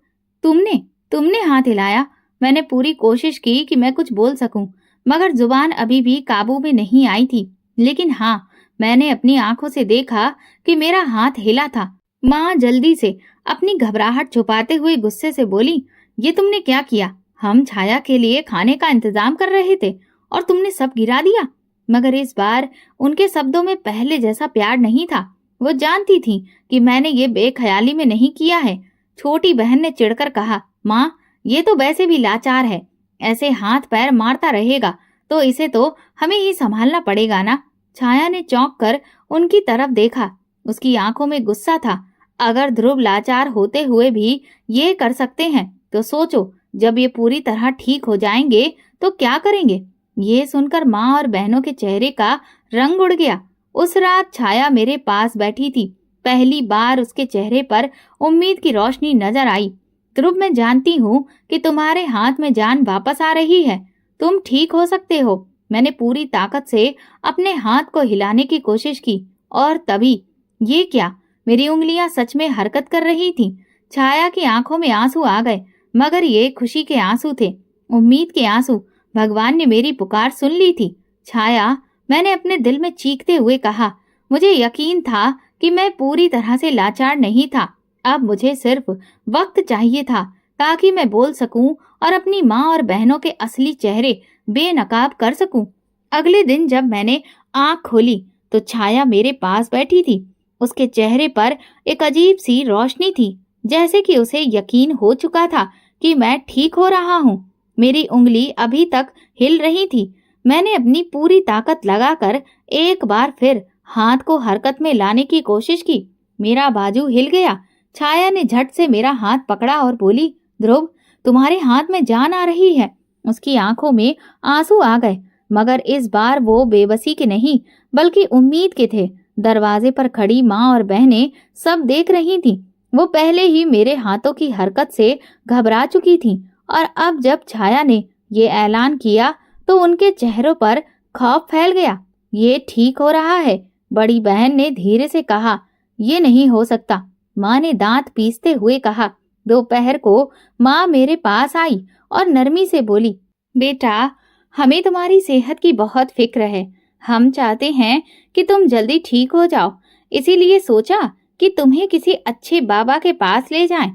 तुमने तुमने हाथ हिलाया। मैंने पूरी कोशिश की कि मैं कुछ बोल सकूं, मगर जुबान अभी भी काबू में नहीं आई थी। लेकिन हाँ, मैंने अपनी आंखों से देखा कि मेरा हाथ हिला था। माँ जल्दी से अपनी घबराहट छुपाते हुए गुस्से से बोली, ये तुमने क्या किया? हम छाया के लिए खाने का इंतजाम कर रहे थे और तुमने सब गिरा दिया। मगर इस बार उनके शब्दों में पहले जैसा प्यार नहीं था। वो जानती थी कि मैंने ये बेख्याली में नहीं किया है। छोटी बहन ने चिढ़कर कहा, माँ, ये तो वैसे भी लाचार है, ऐसे हाथ पैर मारता रहेगा तो इसे तो हमें ही संभालना पड़ेगा ना। छाया ने चौंक कर उनकी तरफ देखा। उसकी आंखों में गुस्सा था। अगर ध्रुव लाचार होते हुए भी ये कर सकते हैं तो सोचो, जब ये पूरी तरह ठीक हो जाएंगे तो क्या करेंगे। ये सुनकर माँ और बहनों के चेहरे का रंग उड़ गया। उस रात छाया मेरे पास बैठी थी। पहली बार उसके चेहरे पर उम्मीद की रोशनी नजर आई। ध्रुव, मैं जानती हूँ कि तुम्हारे हाथ में जान वापस आ रही है। तुम ठीक हो सकते हो। मैंने पूरी ताकत से अपने हाथ को हिलाने की कोशिश की और तभी ये क्या, मेरी उंगलियां सच में हरकत कर रही थीं। छाया की आंखों में आंसू आ गए, मगर ये खुशी के आंसू थे, उम्मीद के आंसू। भगवान ने मेरी पुकार सुन ली थी। छाया, मैंने अपने दिल में चीखते हुए कहा, मुझे यकीन था कि मैं पूरी तरह से लाचार नहीं था। अब मुझे सिर्फ वक्त चाहिए था ताकि मैं बोल सकूं और अपनी माँ और बहनों के असली चेहरे बेनकाब कर सकूं। अगले दिन जब मैंने आंख खोली तो छाया मेरे पास बैठी थी। उसके चेहरे पर एक अजीब सी रोशनी थी, जैसे कि उसे यकीन हो चुका था कि मैं ठीक हो रहा हूँ। मेरी उंगली अभी तक हिल रही थी। मैंने अपनी पूरी ताकत लगाकर एक बार फिर हाथ को हरकत में लाने की कोशिश की। मेरा बाजू हिल गया। छाया ने झट से मेरा हाथ पकड़ा और बोली, ध्रुव, तुम्हारे हाथ में जान आ रही है। उसकी आंखों में आंसू आ गए, मगर इस बार वो बेबसी के नहीं बल्कि उम्मीद के थे। दरवाजे पर खड़ी माँ और बहनें सब देख रही थीं। वो पहले ही मेरे हाथों की हरकत से घबरा चुकी थीं और अब जब छाया ने ये ऐलान किया तो उनके चेहरों पर खौफ फैल गया। ये ठीक हो रहा है, बड़ी बहन ने धीरे से कहा। ये नहीं हो सकता, माँ ने दांत पीसते हुए कहा। दोपहर को माँ मेरे पास आई और नरमी से बोली, बेटा, हमें तुम्हारी सेहत की बहुत फिक्र है। हम चाहते हैं कि तुम जल्दी ठीक हो जाओ, इसीलिए सोचा कि तुम्हें किसी अच्छे बाबा के पास ले जाएं।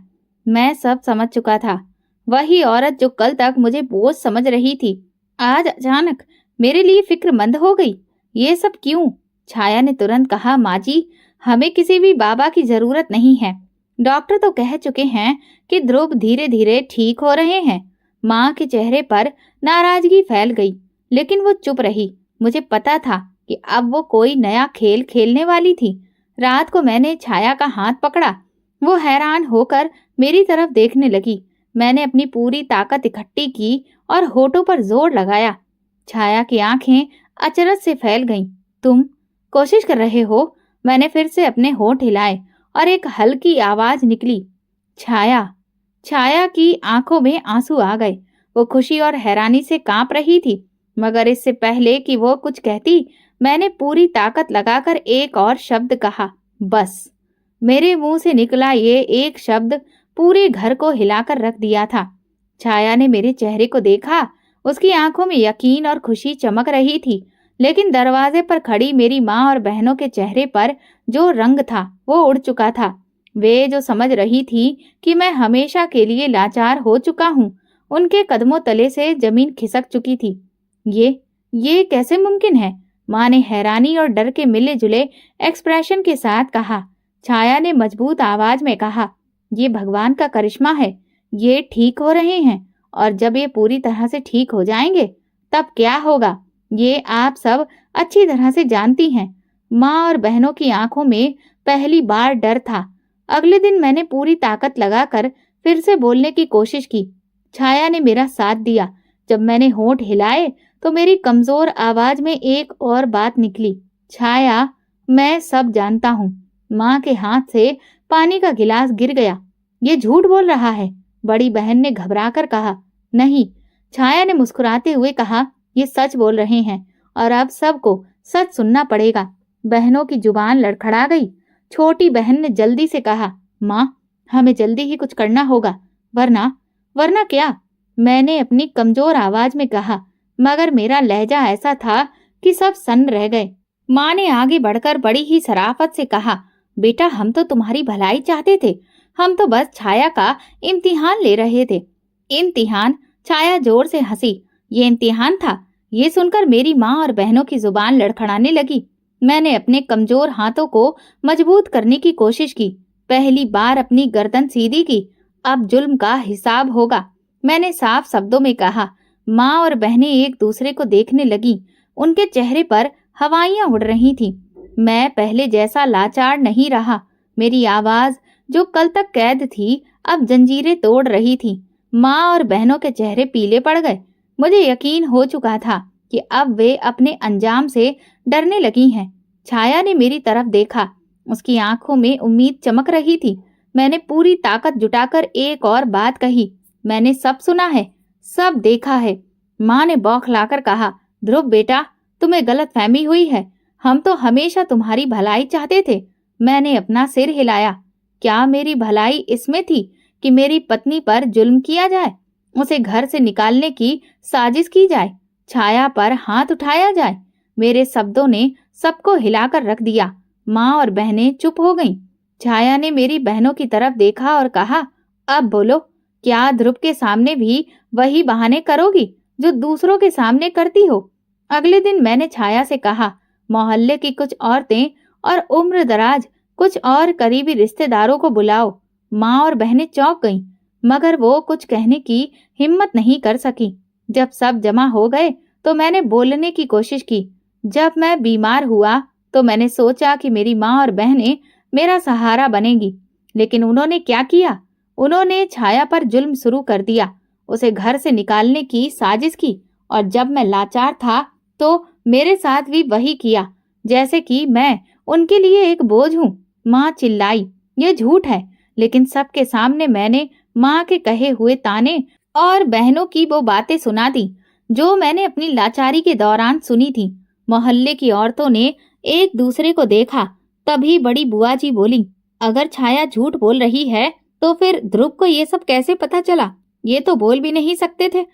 मैं सब समझ चुका था। वही औरत जो कल तक मुझे बोझ समझ रही थी, आज अचानक मेरे लिए फिक्रमंद हो गई। ये सब क्यों? छाया ने तुरंत कहा, माँ जी, हमें किसी भी बाबा की जरूरत नहीं है। डॉक्टर तो कह चुके हैं कि ध्रुव धीरे धीरे ठीक हो रहे हैं। माँ के चेहरे पर नाराजगी फैल गई, लेकिन वो चुप रही। मुझे पता था कि अब वो कोई नया खेल खेलने वाली थी। रात को मैंने छाया का हाथ पकड़ा। वो हैरान होकर मेरी तरफ देखने लगी। मैंने अपनी पूरी ताकत इकट्ठी की और होठों पर जोर लगाया। छाया की आंखें अचरज से फैल गईं। तुम कोशिश कर रहे हो? मैंने फिर से अपने होठ हिलाए और एक हल्की आवाज निकली, छाया। छाया की आंखों में आंसू आ गए। वो खुशी और हैरानी से कांप रही थी, मगर इससे पहले कि वो कुछ कहती, मैंने पूरी ताकत लगाकर एक और शब्द कहा, बस। मेरे मुंह से निकला ये एक शब्द पूरे घर को हिलाकर रख दिया था। छाया ने मेरे चेहरे को देखा। उसकी आंखों में यकीन और खुशी चमक रही थी, लेकिन दरवाजे पर खड़ी मेरी माँ और बहनों के चेहरे पर जो रंग था वो उड़ चुका था। वे जो समझ रही थी कि मैं हमेशा के लिए लाचार हो चुका हूँ, उनके कदमों तले से जमीन खिसक चुकी थी। ये कैसे मुमकिन है? माँ ने हैरानी और डर के मिले जुले एक्सप्रेशन के साथ कहा। छाया ने मजबूत आवाज में कहा, ये भगवान का करिश्मा है। ये ठीक हो रहे हैं और जब ये पूरी तरह से ठीक हो जाएंगे तब क्या होगा, ये आप सब अच्छी तरह से जानती हैं। माँ और बहनों की आंखों में पहली बार डर था। अगले दिन मैंने पूरी ताकत लगाकर फिर से बोलने की कोशिश की। छाया ने मेरा साथ दिया। जब मैंने होंठ हिलाए तो मेरी कमजोर आवाज में एक और बात निकली, छाया, मैं सब जानता हूँ। माँ के हाथ से पानी का गिलास गिर गया। ये झूठ बोल रहा है, बड़ी बहन ने घबराकर कहा। नहीं, छाया ने मुस्कुराते हुए कहा, ये सच बोल रहे हैं और अब सबको सच सुनना पड़ेगा। बहनों की जुबान लड़खड़ा गई। छोटी बहन ने जल्दी से कहा, माँ, हमें जल्दी ही कुछ करना होगा, वरना क्या? मैंने अपनी कमजोर आवाज में कहा, मगर मेरा लहजा ऐसा था कि सब सन्न रह गए। माँ ने आगे बढ़कर बड़ी ही शराफत से कहा, बेटा, हम तो तुम्हारी भलाई चाहते थे। हम तो बस छाया का इम्तिहान ले रहे थे। इम्तिहान? छाया जोर से हंसी। ये इम्तिहान था? ये सुनकर मेरी माँ और बहनों की जुबान लड़खड़ाने लगी। मैंने अपने कमजोर हाथों को मजबूत करने की कोशिश की। पहली बार अपनी गर्दन सीधी की। अब जुल्म का हिसाब होगा, मैंने साफ शब्दों में कहा। माँ और बहनें एक दूसरे को देखने लगी। उनके चेहरे पर हवाइयां उड़ रही थीं। मैं पहले जैसा लाचार नहीं रहा। मेरी आवाज जो कल तक कैद थी अब जंजीरें तोड़ रही थी। माँ और बहनों के चेहरे पीले पड़ गए। मुझे यकीन हो चुका था कि अब वे अपने अंजाम से डरने लगी हैं। छाया ने मेरी तरफ देखा। उसकी आंखों में उम्मीद चमक रही थी। मैंने पूरी ताकत जुटाकर एक और बात कही, मैंने सब सुना है, सब देखा है। माँ ने बौखलाकर कहा, ध्रुव बेटा, तुम्हें गलतफहमी हुई है। हम तो हमेशा तुम्हारी भलाई चाहते थे। मैंने अपना सिर हिलाया। क्या मेरी भलाई इसमें थी कि मेरी पत्नी पर जुल्म किया जाए, उसे घर से निकालने की साजिश की जाए, छाया पर हाथ उठाया जाए? मेरे शब्दों ने सबको हिलाकर रख दिया। माँ और बहनें चुप हो गईं। छाया ने मेरी बहनों की तरफ देखा और कहा, अब बोलो, क्या ध्रुव के सामने भी वही बहाने करोगी जो दूसरों के सामने करती हो? अगले दिन मैंने छाया से कहा, मोहल्ले की कुछ औरतें और उम्र दराज कुछ और करीबी रिश्तेदारों को बुलाओ। माँ और बहनें चौंक गईं, मगर वो कुछ कहने की हिम्मत नहीं कर सकी। जब सब जमा हो गए तो मैंने बोलने की कोशिश की। जब मैं बीमार हुआ तो मैंने सोचा कि मेरी माँ और बहनें मेरा सहारा बनेगी, लेकिन उन्होंने क्या किया? उन्होंने छाया पर जुल्म शुरू कर दिया, उसे घर से निकालने की साजिश की। और जब मैं लाचार था तो मेरे साथ भी वही किया, जैसे कि मैं उनके लिए एक बोझ हूँ। माँ चिल्लाई, ये झूठ है। लेकिन सबके सामने मैंने माँ के कहे हुए ताने और बहनों की वो बातें सुना दी जो मैंने अपनी लाचारी के दौरान सुनी थी। मोहल्ले की औरतों ने एक दूसरे को देखा। तभी बड़ी बुआ जी बोली, अगर छाया झूठ बोल रही है तो फिर ध्रुव को ये सब कैसे पता चला? ये तो बोल भी नहीं सकते थे।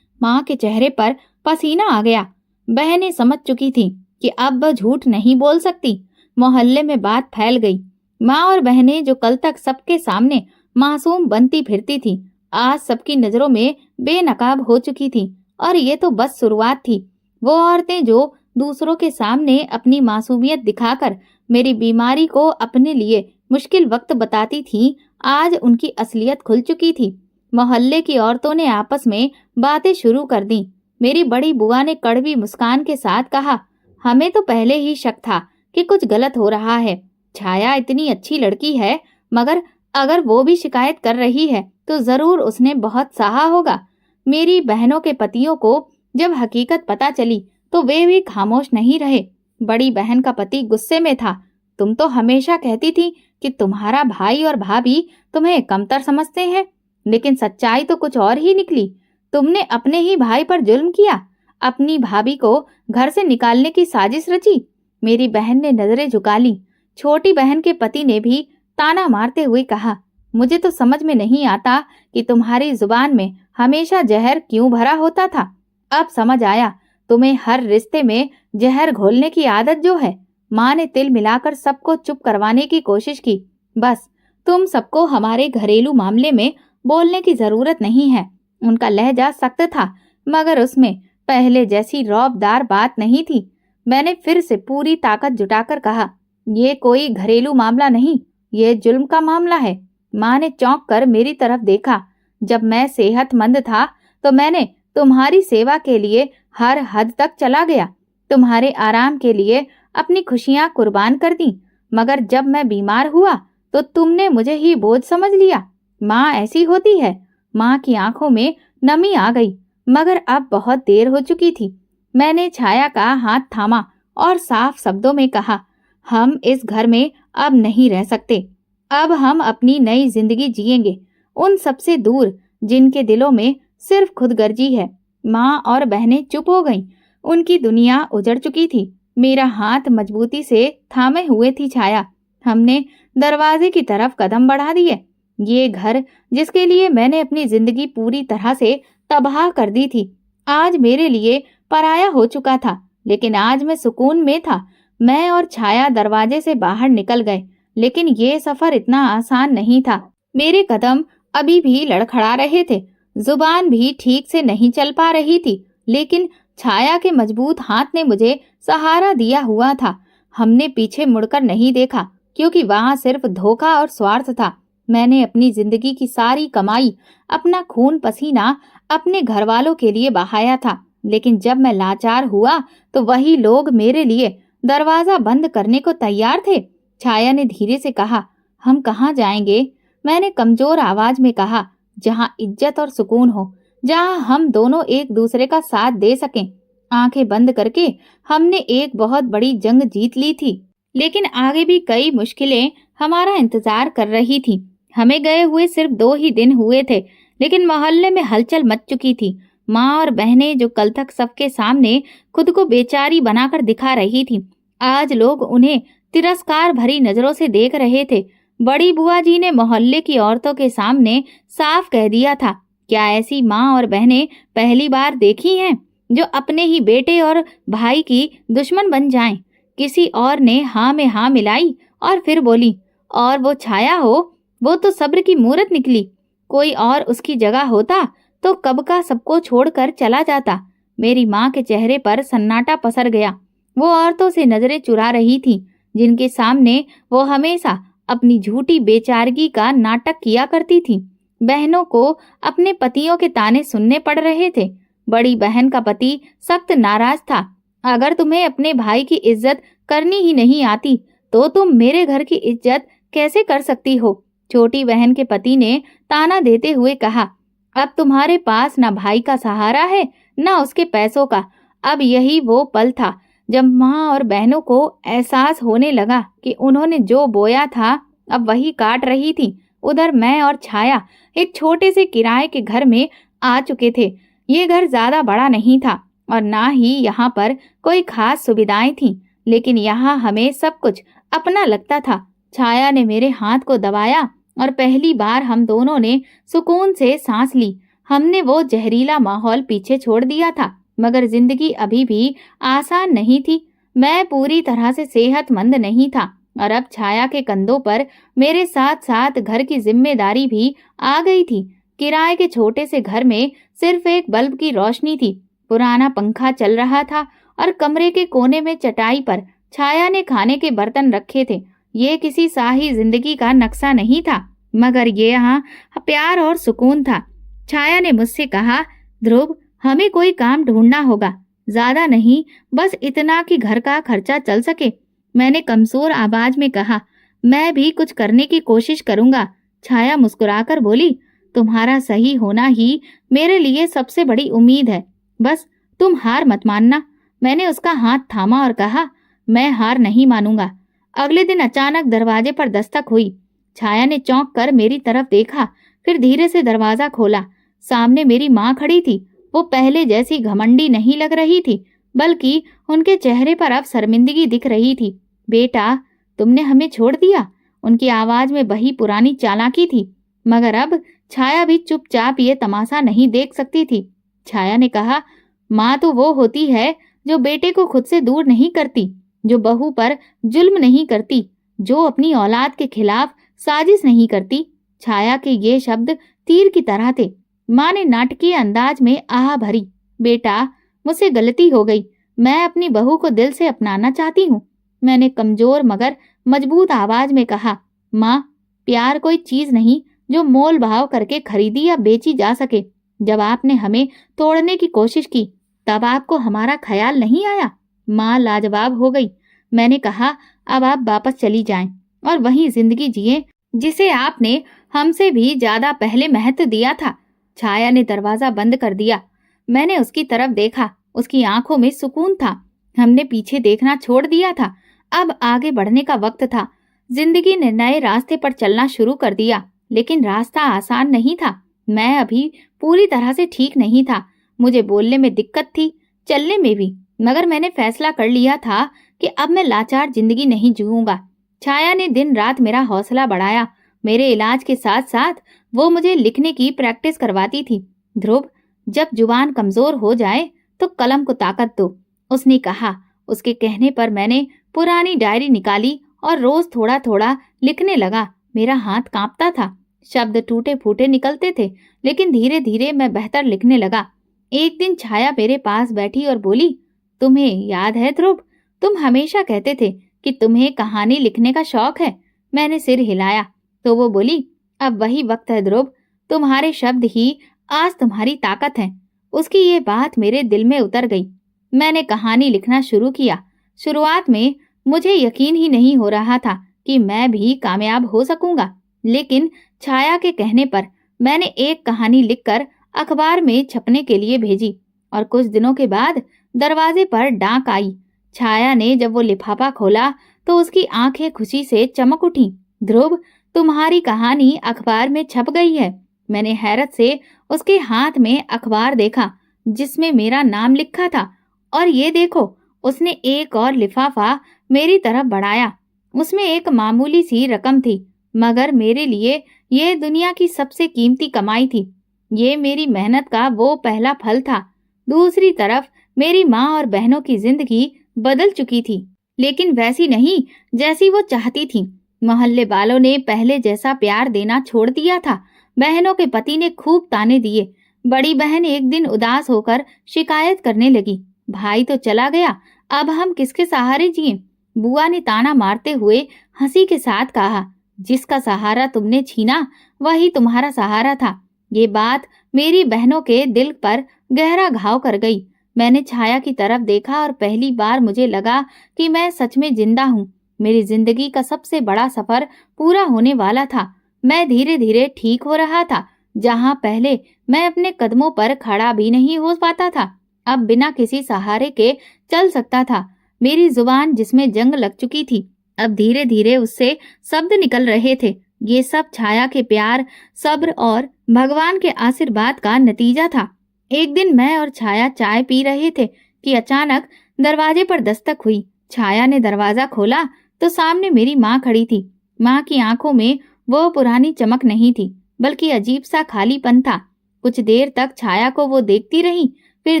माँ के चेहरे पर पसीना आ गया। बहनें समझ चुकी थी कि अब वह झूठ नहीं बोल सकती। मोहल्ले में बात फैल गई। माँ और बहनें जो कल तक सबके सामने मासूम बनती फिरती थी, आज सबकी नजरों में बेनकाब हो चुकी थी। और ये तो बस शुरुआत थी। वो औरतें जो दूसरों के सामने अपनी मासूमियत दिखाकर मेरी बीमारी को अपने लिए मुश्किल वक्त बताती थीं, आज उनकी असलियत खुल चुकी थी। मोहल्ले की औरतों ने आपस में बातें शुरू कर दी। मेरी बड़ी बुआ ने कड़वी मुस्कान के साथ कहा, हमें तो पहले ही शक था कि कुछ गलत हो रहा है। छाया इतनी अच्छी लड़की है, मगर अगर वो भी शिकायत कर रही है तो जरूर उसने बहुत सहा होगा। मेरी बहनों के पतियों को जब हकीकत पता चली तो वे भी खामोश नहीं रहे। बड़ी बहन का पति गुस्से में था। तुम तो हमेशा कहती थी कि तुम्हारा भाई और भाभी तुम्हें कमतर समझते हैं, लेकिन सच्चाई तो कुछ और ही निकली। तुमने अपने ही भाई पर जुल्म किया, अपनी भाभी को घर से निकालने की साजिश रची। मेरी बहन ने नजरें झुका ली। छोटी बहन के पति ने भी ताना मारते हुए कहा, मुझे तो समझ में नहीं आता कि तुम्हारी जुबान में हमेशा जहर क्यों भरा होता था। अब समझ आया, तुम्हें हर रिश्ते में जहर घोलने की आदत जो है। माँ ने तिल मिलाकर सबको चुप करवाने की कोशिश की। बस तुम सबको हमारे घरेलू मामले में बोलने की जरूरत नहीं है। उनका लहजा सख्त था, मगर उसमें पहले जैसी रौबदार बात नहीं थी। मैंने फिर से पूरी ताकत जुटाकर कहा, ये कोई घरेलू मामला नहीं, ये जुल्म का मामला है। माँ ने चौंक कर मेरी तरफ देखा। जब मैं सेहतमंद था तो मैंने तुम्हारी सेवा के लिए हर हद तक चला गया, तुम्हारे आराम के लिए अपनी खुशियां कुर्बान कर दी। मगर जब मैं बीमार हुआ तो तुमने मुझे ही बोझ समझ लिया। माँ ऐसी होती है। माँ की आंखों में नमी आ गई, मगर अब बहुत देर हो चुकी थी। मैंने छाया का हाथ थामा और साफ शब्दों में कहा, हम इस घर में अब नहीं रह सकते। अब हम अपनी नई जिंदगी जिएंगे, उन सबसे दूर जिनके दिलों में सिर्फ खुदगर्जी है। माँ और बहनें चुप हो गईं। उनकी दुनिया उजड़ चुकी थी। मेरा हाथ मजबूती से थामे हुए थी छाया। हमने दरवाजे की तरफ कदम बढ़ा दिए। ये घर जिसके लिए मैंने अपनी जिंदगी पूरी तरह से तबाह कर दी थी, आज मेरे लिए पराया हो चुका था। लेकिन आज मैं सुकून में था। मैं और छाया दरवाजे से बाहर निकल गए, लेकिन ये सफर इतना आसान नहीं था। मेरे कदम अभी भी लड़खड़ा रहे थे, जुबान भी ठीक से नहीं चल पा रही थी, लेकिन छाया के मजबूत हाथ ने मुझे सहारा दिया हुआ था। हमने पीछे मुड़कर नहीं देखा, क्योंकि वहां सिर्फ धोखा और स्वार्थ था। मैंने अपनी जिंदगी की सारी कमाई, अपना खून पसीना अपने घर वालों के लिए बहाया था, लेकिन जब मैं लाचार हुआ तो वही लोग मेरे लिए दरवाजा बंद करने को तैयार थे। छाया ने धीरे से कहा, हम कहाँ जाएंगे? मैंने कमजोर आवाज में कहा, जहाँ इज्जत और सुकून हो, जहाँ हम दोनों एक दूसरे का साथ दे सकें। आंखें बंद करके हमने एक बहुत बड़ी जंग जीत ली थी, लेकिन आगे भी कई मुश्किलें हमारा इंतजार कर रही थी। हमें गए हुए सिर्फ 2 ही दिन हुए थे, लेकिन मोहल्ले में हलचल मच चुकी थी। माँ और बहनें जो कल तक सबके सामने खुद को बेचारी बनाकर दिखा रही थी, आज लोग उन्हें तिरस्कार भरी नजरों से देख रहे थे। बड़ी बुआ जी ने मोहल्ले की औरतों के सामने साफ कह दिया था, क्या ऐसी माँ और बहनें पहली बार देखी हैं जो अपने ही बेटे और भाई की दुश्मन बन जाएं? किसी और ने हाँ में हाँ मिलाई और फिर बोली, और वो छाया हो, वो तो सब्र की मूरत निकली। कोई और उसकी जगह होता तो कब का सबको छोड़कर चला जाता। मेरी माँ के चेहरे पर सन्नाटा पसर गया। वो औरतों से नजरें चुरा रही थी, जिनके सामने वो हमेशा अपनी झूठी बेचारगी का नाटक किया करती थी। बहनों को अपने पतियों के ताने सुनने पड़ रहे थे। बड़ी बहन का पति सख्त नाराज था। अगर तुम्हें अपने भाई की इज्जत करनी ही नहीं आती तो तुम मेरे घर की इज्जत कैसे कर सकती हो? छोटी बहन के पति ने ताना देते हुए कहा, अब तुम्हारे पास ना भाई का सहारा है, ना उसके पैसों का। अब यही वो पल था जब माँ और बहनों को एहसास होने लगा कि उन्होंने जो बोया था अब वही काट रही थी। उधर मैं और छाया एक छोटे से किराए के घर में आ चुके थे। ये घर ज्यादा बड़ा नहीं था और ना ही यहाँ पर कोई खास सुविधाएं थीं, लेकिन यहाँ हमें सब कुछ अपना लगता था। छाया ने मेरे हाथ को दबाया और पहली बार हम दोनों ने सुकून से सांस ली। हमने वो जहरीला माहौल पीछे छोड़ दिया था, मगर जिंदगी अभी भी आसान नहीं थी। मैं पूरी तरह से सेहतमंद नहीं था और अब छाया के कंधों पर मेरे साथ साथ घर की जिम्मेदारी भी आ गई थी। किराए के छोटे से घर में सिर्फ एक बल्ब की रोशनी थी। पुराना पंखा चल रहा था और कमरे के कोने में चटाई पर छाया ने खाने के बर्तन रखे थे। ये किसी शाही जिंदगी का नक्शा नहीं था, मगर ये यहाँ प्यार और सुकून था। छाया ने मुझसे कहा, ध्रुव, हमें कोई काम ढूंढना होगा, ज्यादा नहीं, बस इतना कि घर का खर्चा चल सके। मैंने कमजोर आवाज में कहा, मैं भी कुछ करने की कोशिश करूंगा। छाया मुस्कुराकर बोली, तुम्हारा सही होना ही मेरे लिए सबसे बड़ी उम्मीद है, बस तुम हार मत मानना। मैंने उसका हाथ थामा और कहा, मैं हार नहीं मानूंगा। अगले दिन अचानक दरवाजे पर दस्तक हुई। छाया ने चौंक कर मेरी तरफ देखा, फिर धीरे से दरवाजा खोला। सामने मेरी माँ खड़ी थी। वो पहले जैसी घमंडी नहीं लग रही थी, बल्कि उनके चेहरे पर अब शर्मिंदगी दिख रही थी। बेटा, तुमने हमें छोड़ दिया। उनकी आवाज में वही पुरानी चालाकी थी, मगर अब छाया भी चुपचाप ये तमाशा नहीं देख सकती थी। छाया ने कहा, माँ तो वो होती है जो बेटे को खुद से दूर नहीं करती, जो बहू पर जुल्म नहीं करती, जो अपनी औलाद के खिलाफ साजिश नहीं करती। छाया के ये शब्द तीर की तरह थे। माँ ने नाटकीय अंदाज में आह भरी, बेटा, मुझसे गलती हो गई। मैं अपनी बहू को दिल से अपनाना चाहती हूँ। मैंने कमजोर मगर मजबूत आवाज में कहा, माँ, प्यार कोई चीज नहीं जो मोल भाव करके खरीदी या बेची जा सके। जब आपने हमें तोड़ने की कोशिश की, तब आपको हमारा ख्याल नहीं आया। माँ लाजवाब हो गई। मैंने कहा, अब आप वापस चली जाएं और वही जिंदगी जिए जिसे आपने हमसे भी ज्यादा पहले महत्व दिया था। छाया ने दरवाजा बंद कर दिया। मैंने उसकी तरफ देखा। उसकी आंखों में सुकून था। हमने पीछे देखना छोड़ दिया था। अब आगे बढ़ने का वक्त था। जिंदगी ने नए रास्ते पर चलना शुरू कर दिया, लेकिन रास्ता आसान नहीं था। मैं अभी पूरी तरह से ठीक नहीं था। मुझे बोलने में दिक्कत थी, चलने में भी, मगर मैंने फैसला कर लिया था कि अब मैं लाचार जिंदगी नहीं जीऊंगा। छाया ने दिन रात मेरा हौसला बढ़ाया। मेरे इलाज के साथ साथ वो मुझे लिखने की प्रैक्टिस करवाती थी। ध्रुव, जब जुबान कमजोर हो जाए तो कलम को ताकत दो, उसने कहा। उसके कहने पर मैंने पुरानी डायरी निकाली और रोज थोड़ा थोड़ा लिखने लगा। मेरा हाथ कांपता था, शब्द टूटे फूटे निकलते थे, लेकिन धीरे धीरे मैं बेहतर लिखने लगा। एक दिन छाया मेरे पास बैठी और बोली, तुम्हें याद है ध्रुव, तुम हमेशा कहते थे कि तुम्हें कहानी लिखने का शौक है। मैंने सिर हिलाया तो वो बोली, अब वही वक्त है ध्रुव, तुम्हारे शब्द ही आज तुम्हारी ताकत है। उसकी ये बात मेरे दिल में उतर गई। मैंने कहानी लिखना शुरू किया। शुरुआत में मुझे यकीन ही नहीं हो रहा था कि मैं भी कामयाब हो सकूंगा, लेकिन छाया के कहने पर मैंने एक कहानी लिखकर अखबार में छपने के लिए भेजी और कुछ दिनों के बाद दरवाजे पर डाक आई। छाया ने जब वो लिफाफा खोला तो उसकी आंखें खुशी से चमक उठी। ध्रुव, तुम्हारी कहानी अखबार में छप गई है। मैंने हैरत से उसके हाथ में अखबार देखा जिसमें मेरा नाम लिखा था। और ये देखो, उसने एक और लिफाफा मेरी तरफ बढ़ाया। उसमें एक मामूली सी रकम थी, मगर मेरे लिए ये दुनिया की सबसे कीमती कमाई थी। ये मेरी मेहनत का वो पहला फल था। दूसरी तरफ मेरी माँ और बहनों की जिंदगी बदल चुकी थी, लेकिन वैसी नहीं जैसी वो चाहती थी। मोहल्ले वालों ने पहले जैसा प्यार देना छोड़ दिया था। बहनों के पति ने खूब ताने दिए। बड़ी बहन एक दिन उदास होकर शिकायत करने लगी, भाई तो चला गया, अब हम किसके सहारे जिए। बुआ ने ताना मारते हुए हंसी के साथ कहा, जिसका सहारा तुमने छीना वही तुम्हारा सहारा था। ये बात मेरी बहनों के दिल पर गहरा घाव कर गई। मैंने छाया की तरफ देखा और पहली बार मुझे लगा कि मैं सच में जिंदा हूँ। मेरी जिंदगी का सबसे बड़ा सफर पूरा होने वाला था। मैं धीरे धीरे ठीक हो रहा था। जहां पहले मैं अपने कदमों पर खड़ा भी नहीं हो पाता था, अब बिना किसी सहारे के चल सकता था। मेरी जुबान जिसमें जंग लग चुकी थी, अब धीरे धीरे उससे शब्द निकल रहे थे। ये सब छाया के प्यार, सब्र और भगवान के आशीर्वाद का नतीजा था। एक दिन मैं और छाया चाय पी रहे थे कि अचानक दरवाजे पर दस्तक हुई। छाया ने दरवाजा खोला तो सामने मेरी माँ खड़ी थी। माँ की आंखों में वो पुरानी चमक नहीं थी, बल्कि अजीब सा खालीपन था। कुछ देर तक छाया को वो देखती रही, फिर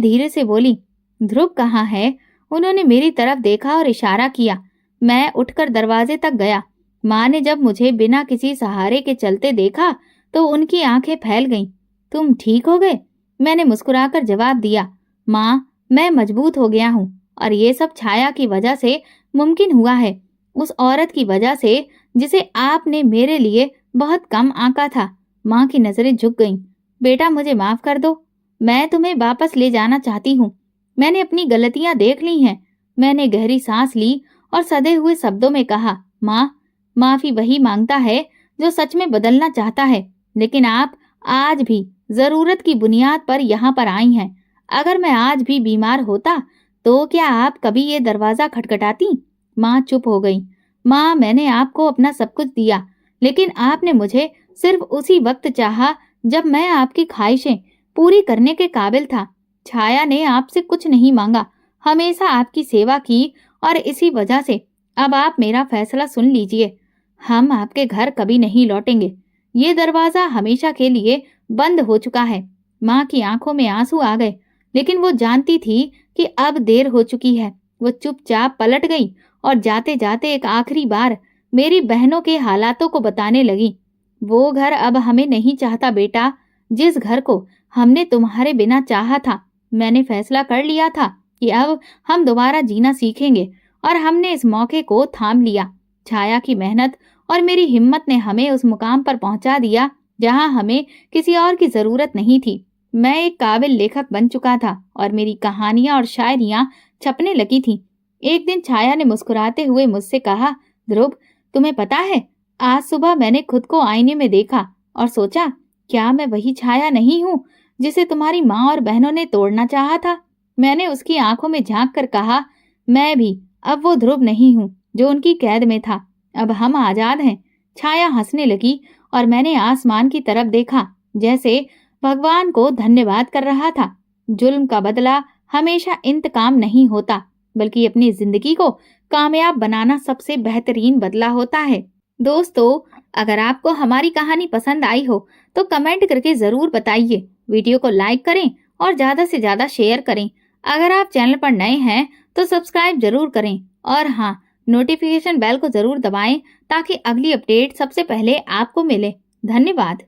धीरे से बोली, ध्रुव कहाँ है? उन्होंने मेरी तरफ देखा और इशारा किया। मैं उठकर दरवाजे तक गया। माँ ने जब मुझे बिना किसी सहारे के चलते देखा तो उनकी आंखें फैल गईं। तुम ठीक हो गए? मैंने मुस्कुराकर जवाब दिया, माँ, मैं मजबूत हो गया हूँ और ये सब छाया की वजह से मुमकिन हुआ है। उस औरत की वजह से जिसे आपने मेरे लिए बहुत कम आंका था। माँ की नजरें झुक गईं। बेटा, मुझे माफ कर दो। मैं तुम्हें वापस ले जाना चाहती हूँ। मैंने अपनी गलतियां देख ली हैं। मैंने गहरी सांस ली और सधे हुए शब्दों में कहा, माँ, माफी वही मांगता है जो सच में बदलना चाहता है। लेकिन आप आज भी जरूरत की बुनियाद पर यहाँ पर आई हैं। अगर मैं आज भी बीमार होता तो क्या आप कभी ये दरवाजा खटखटाती? माँ चुप हो गई। माँ, मैंने आपको अपना सब कुछ दिया, लेकिन आपने मुझे सिर्फ उसी वक्त चाहा जब मैं आपकी ख्वाहिशें पूरी करने के काबिल था। छाया ने आपसे कुछ नहीं मांगा, हमेशा आपकी सेवा की और इसी वजह से अब आप मेरा फैसला सुन लीजिए। हम आपके घर कभी नहीं लौटेंगे। ये दरवाजा हमेशा के लिए बंद हो चुका है। माँ की आंखों में आंसू आ गए, लेकिन वो जानती थी कि अब देर हो चुकी है। वो चुपचाप पलट गई और जाते जाते एक आखिरी बार मेरी बहनों के हालातों को बताने लगी। वो घर अब हमें नहीं चाहता बेटा, जिस घर को हमने तुम्हारे बिना चाहा था। मैंने फैसला कर लिया था कि अब हम दोबारा जीना सीखेंगे और हमने इस मौके को थाम लिया। छाया की मेहनत और मेरी हिम्मत ने हमें उस मुकाम पर पहुंचा दिया जहां हमें किसी और की जरूरत नहीं थी। मैं एक काबिल लेखक बन चुका था और मेरी कहानियां और शायरियां छपने लगी थी। एक दिन छाया ने मुस्कुराते हुए मुझसे कहा, ध्रुव, तुम्हें पता है, आज सुबह मैंने खुद को आईने में देखा और सोचा, क्या मैं वही छाया नहीं हूँ जिसे तुम्हारी माँ और बहनों ने तोड़ना चाहा था? मैंने उसकी आंखों में झांक कर कहा, मैं भी अब वो ध्रुव नहीं हूँ जो उनकी कैद में था। अब हम आजाद हैं। छाया हंसने लगी और मैंने आसमान की तरफ देखा, जैसे भगवान को धन्यवाद कर रहा था। जुल्म का बदला हमेशा इंतकाम नहीं होता, बल्कि अपनी जिंदगी को कामयाब बनाना सबसे बेहतरीन बदला होता है। दोस्तों, अगर आपको हमारी कहानी पसंद आई हो तो कमेंट करके जरूर बताइए। वीडियो को लाइक करें और ज्यादा से ज्यादा शेयर करें। अगर आप चैनल पर नए हैं तो सब्सक्राइब जरूर करें और हाँ, नोटिफिकेशन बेल को जरूर दबाएं ताकि अगली अपडेट सबसे पहले आपको मिले। धन्यवाद।